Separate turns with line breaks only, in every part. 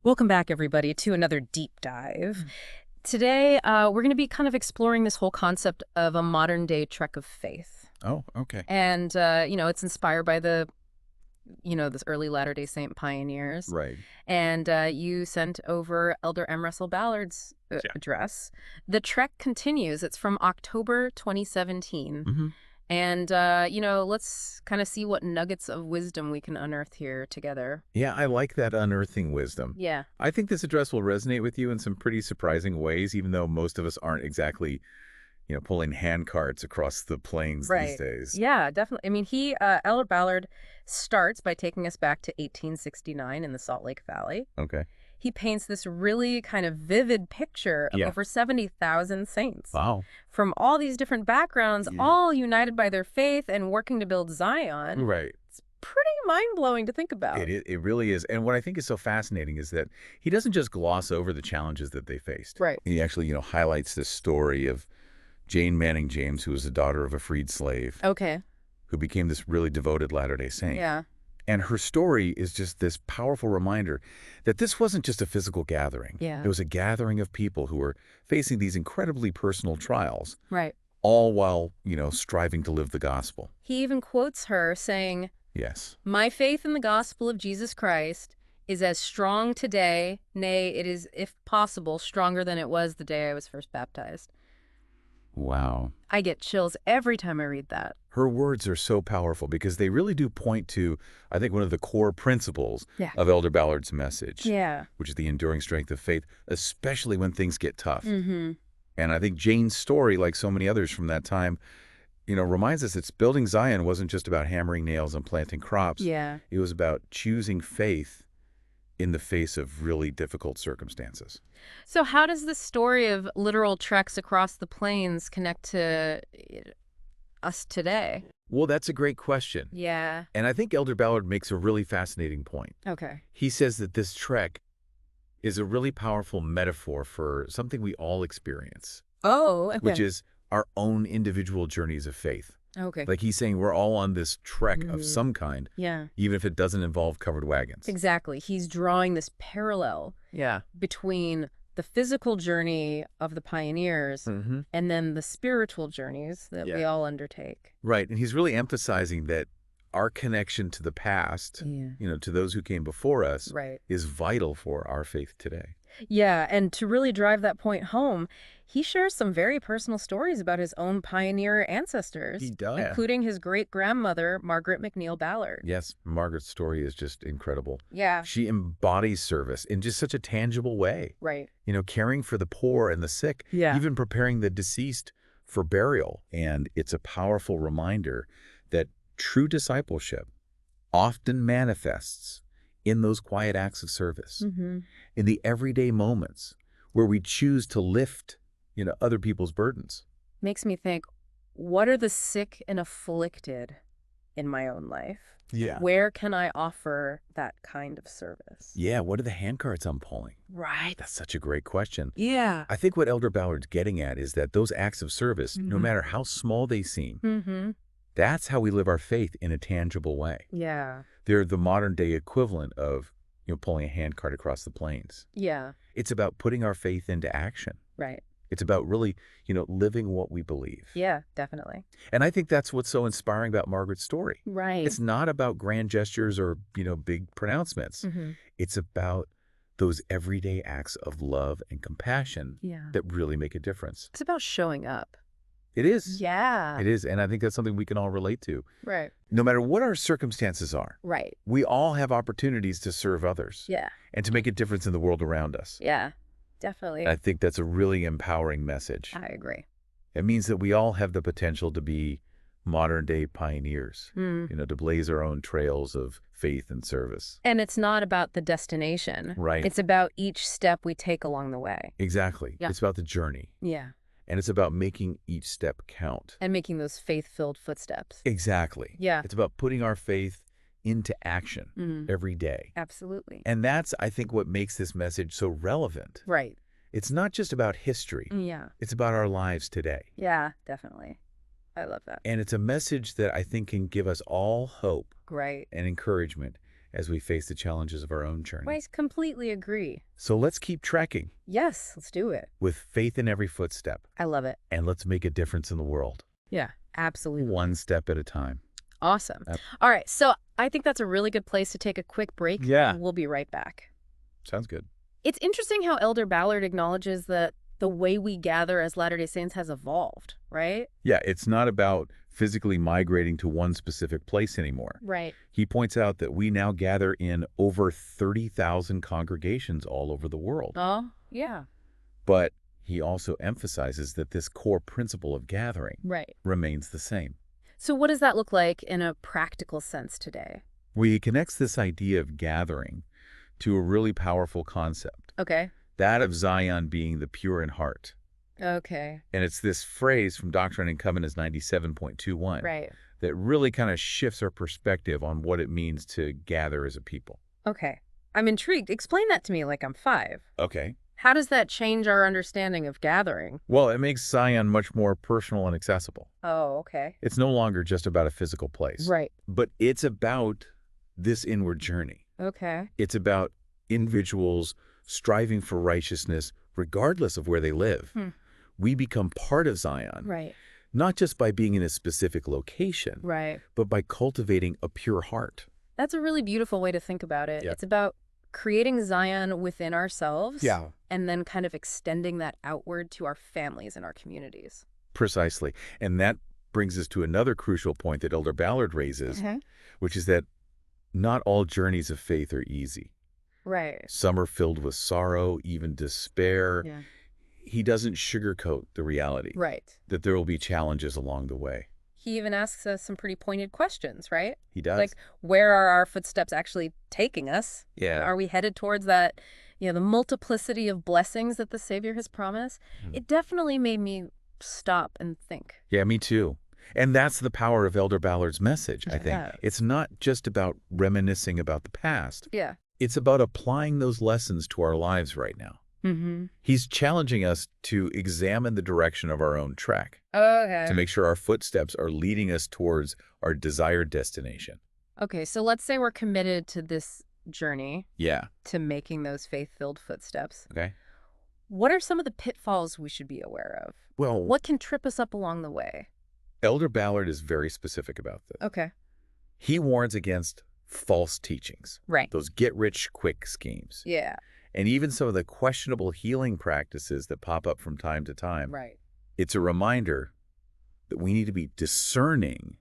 Welcome back, everybody, to another deep dive. Today, we're going to be kind of exploring this whole concept of a modern-day trek of faith.
Oh, okay.
And, it's inspired by this early Latter-day Saint pioneers.
Right.
And you sent over Elder M. Russell Ballard's
Yeah.
address. The trek continues. It's from October 2017.
hmm
And, let's kind of see what nuggets of wisdom we can unearth here together.
Yeah, I like that unearthing wisdom.
Yeah.
I think this address will resonate with you in some pretty surprising ways, even though most of us aren't exactly, pulling hand carts across the plains these days.
Yeah, definitely. I mean, Elder Ballard starts by taking us back to 1869 in the Salt Lake Valley.
Okay.
He paints this really kind of vivid picture of
Yeah.
over 70,000 saints
Wow.
from all these different backgrounds,
Yeah.
all united by their faith and working to build Zion.
Right.
It's pretty mind-blowing to think about.
It really is. And what I think is so fascinating is that he doesn't just gloss over the challenges that they faced.
Right.
He actually, highlights this story of Jane Manning James, who was the daughter of a freed slave,
Okay.
who became this really devoted Latter-day Saint.
Yeah.
And her story is just this powerful reminder that this wasn't just a physical gathering.
Yeah.
It was a gathering of people who were facing these incredibly personal trials,
Right.
all while, striving to live the gospel.
He even quotes her saying,
Yes.
"My faith in the gospel of Jesus Christ is as strong today, nay, it is, if possible, stronger than it was the day I was first baptized."
Wow.
I get chills every time I read that.
Her words are so powerful because they really do point to, I think, one of the core principles
Yeah.
of Elder Ballard's message,
Yeah.
which is the enduring strength of faith, especially when things get tough.
Mm-hmm.
And I think Jane's story, like so many others from that time, reminds us that building Zion wasn't just about hammering nails and planting crops.
Yeah.
It was about choosing faith in the face of really difficult circumstances.
So how does the story of literal treks across the plains connect to us today?
Well, that's a great question.
Yeah.
And I think Elder Ballard makes a really fascinating point.
Okay.
He says that this trek is a really powerful metaphor for something we all experience,
Oh, okay.
which is our own individual journeys of faith.
Okay.
Like he's saying we're all on this trek of
Mhm.
some kind,
Yeah.
even if it doesn't involve covered wagons.
Exactly. He's drawing this parallel
Yeah.
between the physical journey of the pioneers
Mm-hmm.
and then the spiritual journeys that we all undertake.
Right. And he's really emphasizing that our connection to the past,
Yeah.
to those who came before us,
Right.
is vital for our faith today.
Yeah, and to really drive that point home, he shares some very personal stories about his own pioneer ancestors,
He does.
including his great-grandmother, Margaret McNeil Ballard.
Yes, Margaret's story is just incredible.
Yeah,
She embodies service in just such a tangible way,
right.
caring for the poor and the sick,
Yeah.
even preparing the deceased for burial. And it's a powerful reminder that true discipleship often manifests in those quiet acts of service,
Mm-hmm.
in the everyday moments where we choose to lift, other people's burdens.
Makes me think, what are the sick and afflicted in my own life?
Yeah.
Where can I offer that kind of service?
Yeah, what are the handcarts I'm pulling?
Right.
That's such a great question.
Yeah.
I think what Elder Ballard's getting at is that those acts of service, no
Mhm.
matter how small they seem,
Mm-hmm.
that's how we live our faith in a tangible way.
Yeah.
They're the modern day equivalent of, pulling a handcart across the plains.
Yeah.
It's about putting our faith into action.
Right.
It's about really, living what we believe.
Yeah, definitely.
And I think that's what's so inspiring about Margaret's story.
Right.
It's not about grand gestures or, big pronouncements.
Mm-hmm.
It's about those everyday acts of love and compassion
Yeah.
that really make a difference.
It's about showing up.
It is.
Yeah.
It is. And I think that's something we can all relate to.
Right.
No matter what our circumstances are,
Right.
we all have opportunities to serve others
Yeah.
and to make a difference in the world around us.
Yeah. Definitely.
I think that's a really empowering message.
I agree.
It means that we all have the potential to be modern day pioneers,
Mm.
to blaze our own trails of faith and service.
And it's not about the destination.
Right.
It's about each step we take along the way.
Exactly.
Yeah.
It's about the journey,
Yeah.
and it's about making each step count.
And making those faith-filled footsteps.
Exactly.
Yeah.
It's about putting our faith into action
Mm.
every day.
Absolutely.
And that's, I think, what makes this message so relevant.
Right.
It's not just about history.
Yeah.
It's about our lives today.
Yeah, definitely. I love that.
And it's a message that I think can give us all hope
Great.
and encouragement as we face the challenges of our own journey.
I completely agree.
So let's keep trekking
Yes, let's do it.
with faith in every footstep,
I love it.
and let's make a difference in the world,
Yeah, absolutely.
one step at a time.
Awesome.
Yep.
All right, so I think that's a really good place to take a quick break.
Yeah.
We'll be right back.
Sounds good.
It's interesting how Elder Ballard acknowledges that the way we gather as Latter-day Saints has evolved, right?
Yeah, it's not about physically migrating to one specific place anymore.
Right.
He points out that we now gather in over 30,000 congregations all over the world.
Oh, yeah.
But he also emphasizes that this core principle of gathering
Right.
remains the same.
So what does that look like in a practical sense today?
Well, he connects this idea of gathering to a really powerful concept,
Okay.
that of Zion being the pure in heart.
Okay.
And it's this phrase from Doctrine and Covenants 97.21
Right.
that really kind of shifts our perspective on what it means to gather as a people.
Okay. I'm intrigued. Explain that to me like I'm 5.
Okay.
How does that change our understanding of gathering?
Well, it makes Zion much more personal and accessible.
Oh, okay.
It's no longer just about a physical place,
Right.
but it's about this inward journey.
Okay.
It's about individuals striving for righteousness regardless of where they live. We become part of Zion,
Right.
not just by being in a specific location,
Right.
but by cultivating a pure heart.
That's a really beautiful way to think about it.
Yeah.
It's about creating Zion within ourselves.
Yeah.
And then kind of extending that outward to our families and our communities.
Precisely. And that brings us to another crucial point that Elder Ballard raises, which is that not all journeys of faith are easy.
Right.
Some are filled with sorrow, even despair.
Yeah.
He doesn't sugarcoat the reality
Right.
that there will be challenges along the way.
He even asks us some pretty pointed questions, right?
He does.
Like, where are our footsteps actually taking us?
Yeah.
Are we headed towards that, the multiplicity of blessings that the Savior has promised? It definitely made me stop and think.
Yeah, me too. And that's the power of Elder Ballard's message, I think.
Yeah.
It's not just about reminiscing about the past.
Yeah.
It's about applying those lessons to our lives right now.
Mm-hmm.
He's challenging us to examine the direction of our own trek,
Okay.
to make sure our footsteps are leading us towards our desired destination.
Okay, so let's say we're committed to this journey,
Yeah.
to making those faith-filled footsteps.
Okay.
What are some of the pitfalls we should be aware of?
Well,
What can trip us up along the way?
Elder Ballard is very specific about this.
Okay.
He warns against false teachings,
Right.
those get-rich-quick schemes,
Yeah.
and even some of the questionable healing practices that pop up from time to time.
Right.
It's a reminder that we need to be discerning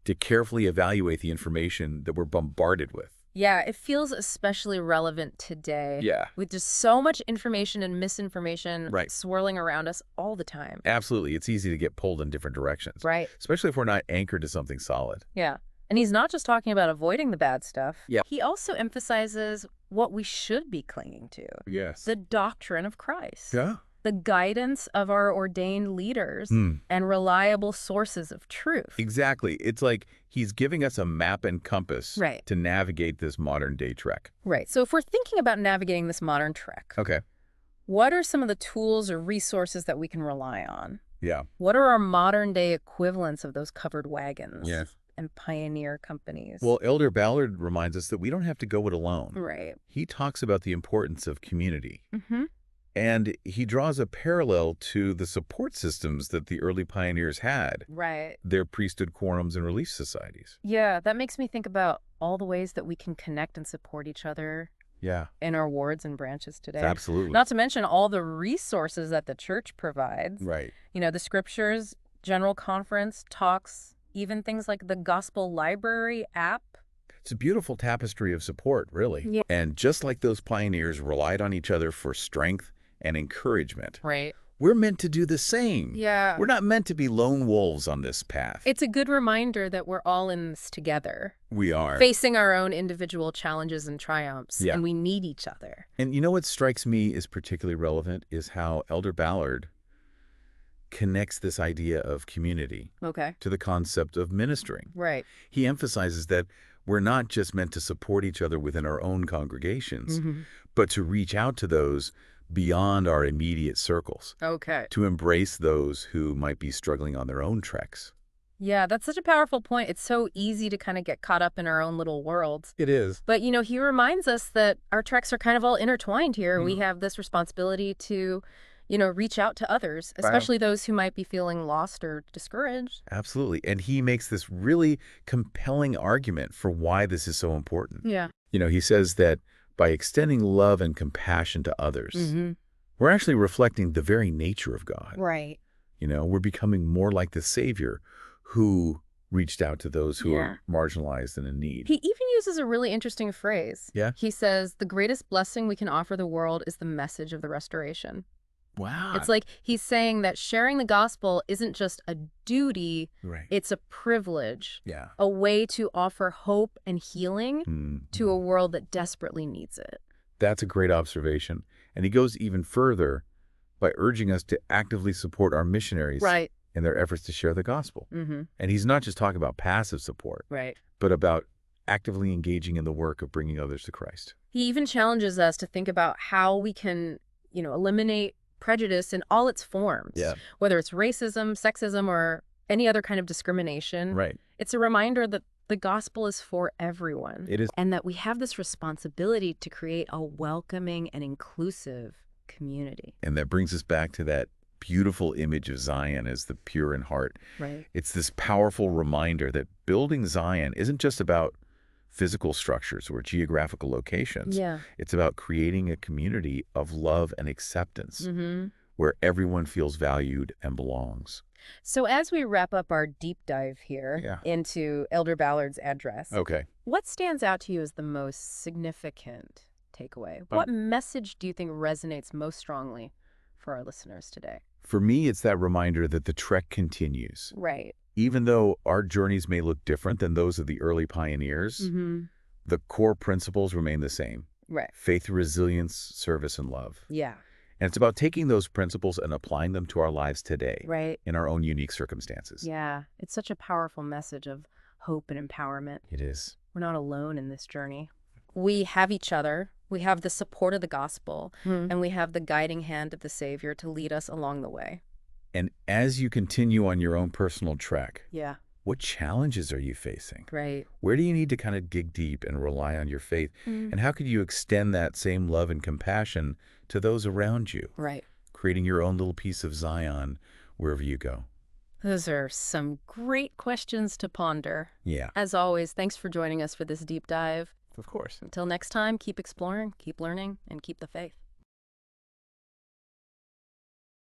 to carefully evaluate the information that we're bombarded with.
Yeah, it feels especially relevant today.
Yeah.
With just so much information and misinformation
Right.
swirling around us all the time.
Absolutely. It's easy to get pulled in different directions,
Right.
especially if we're not anchored to something solid.
Yeah. And he's not just talking about avoiding the bad stuff.
Yep.
He also emphasizes what we should be clinging to.
Yes.
The doctrine of Christ.
Yeah.
The guidance of our ordained leaders and reliable sources of truth.
Exactly. It's like he's giving us a map and compass
Right.
to navigate this modern day trek.
Right. So if we're thinking about navigating this modern trek,
Okay.
what are some of the tools or resources that we can rely on?
Yeah.
What are our modern day equivalents of those covered wagons
Yes.
and pioneer companies?
Well, Elder Ballard reminds us that we don't have to go it alone.
right.
He talks about the importance of community.
Mm-hmm.
And he draws a parallel to the support systems that the early pioneers had,
Right.
their priesthood quorums and relief societies.
Yeah, that makes me think about all the ways that we can connect and support each other
Yeah,
in our wards and branches today.
absolutely.
Not to mention all the resources that the church provides.
Right.
The scriptures, general conference, talks, even things like the Gospel Library app.
It's a beautiful tapestry of support, really.
Yeah.
And just like those pioneers relied on each other for strength and encouragement,
Right.
we're meant to do the same.
Yeah.
We're not meant to be lone wolves on this path.
It's a good reminder that we're all in this together,
We are.
facing our own individual challenges and triumphs,
Yeah.
and we need each other.
And you know what strikes me is particularly relevant is how Elder Ballard connects this idea of community
Okay.
to the concept of ministering.
Right.
He emphasizes that we're not just meant to support each other within our own congregations, but to reach out to those beyond our immediate circles,
Okay.
to embrace those who might be struggling on their own treks.
Yeah, that's such a powerful point. It's so easy to kind of get caught up in our own little worlds.
It is.
But, he reminds us that our treks are kind of all intertwined here. We
Mm.
have this responsibility to, reach out to others,
Wow.
especially those who might be feeling lost or discouraged.
Absolutely. And he makes this really compelling argument for why this is so important.
Yeah.
He says that by extending love and compassion to others,
Mm-hmm.
we're actually reflecting the very nature of God.
Right.
We're becoming more like the Savior who reached out to those who
Yeah.
are marginalized and in need.
He even uses a really interesting phrase.
Yeah?
He says, the greatest blessing we can offer the world is the message of the restoration.
Wow.
It's like he's saying that sharing the gospel isn't just a duty,
Right.
it's a privilege,
Yeah.
a way to offer hope and healing
Mm.
to a world that desperately needs it.
That's a great observation. And he goes even further by urging us to actively support our missionaries
Right.
in their efforts to share the gospel.
Mm-hmm.
And he's not just talking about passive support,
Right.
but about actively engaging in the work of bringing others to Christ.
He even challenges us to think about how we can, eliminate prejudice in all its forms.
Yeah.
Whether it's racism, sexism, or any other kind of discrimination.
Right.
It's a reminder that the gospel is for everyone.
It is.
And that we have this responsibility to create a welcoming and inclusive community.
And that brings us back to that beautiful image of Zion as the pure in heart.
Right.
It's this powerful reminder that building Zion isn't just about physical structures or geographical locations.
Yeah.
It's about creating a community of love and acceptance
Mm-hmm.
where everyone feels valued and belongs.
So as we wrap up our deep dive here into Elder Ballard's address,
Okay.
what stands out to you as the most significant takeaway? What message do you think resonates most strongly for our listeners today?
For me, it's that reminder that the trek continues.
Right.
Even though our journeys may look different than those of the early pioneers,
Mm-hmm.
the core principles remain the same.
Right.
Faith, resilience, service, and love.
Yeah.
And it's about taking those principles and applying them to our lives today
Right.
in our own unique circumstances.
Yeah. It's such a powerful message of hope and empowerment.
It is.
We're not alone in this journey. We have each other. We have the support of the gospel, and we have the guiding hand of the Savior to lead us along the way.
And as you continue on your own personal trek,
Yeah.
what challenges are you facing?
Right.
Where do you need to kind of dig deep and rely on your faith?
Mm.
And how could you extend that same love and compassion to those around you,
Right.
creating your own little piece of Zion wherever you go?
Those are some great questions to ponder.
Yeah,
As always, thanks for joining us for this deep dive.
of course.
Until next time, keep exploring, keep learning, and keep the faith.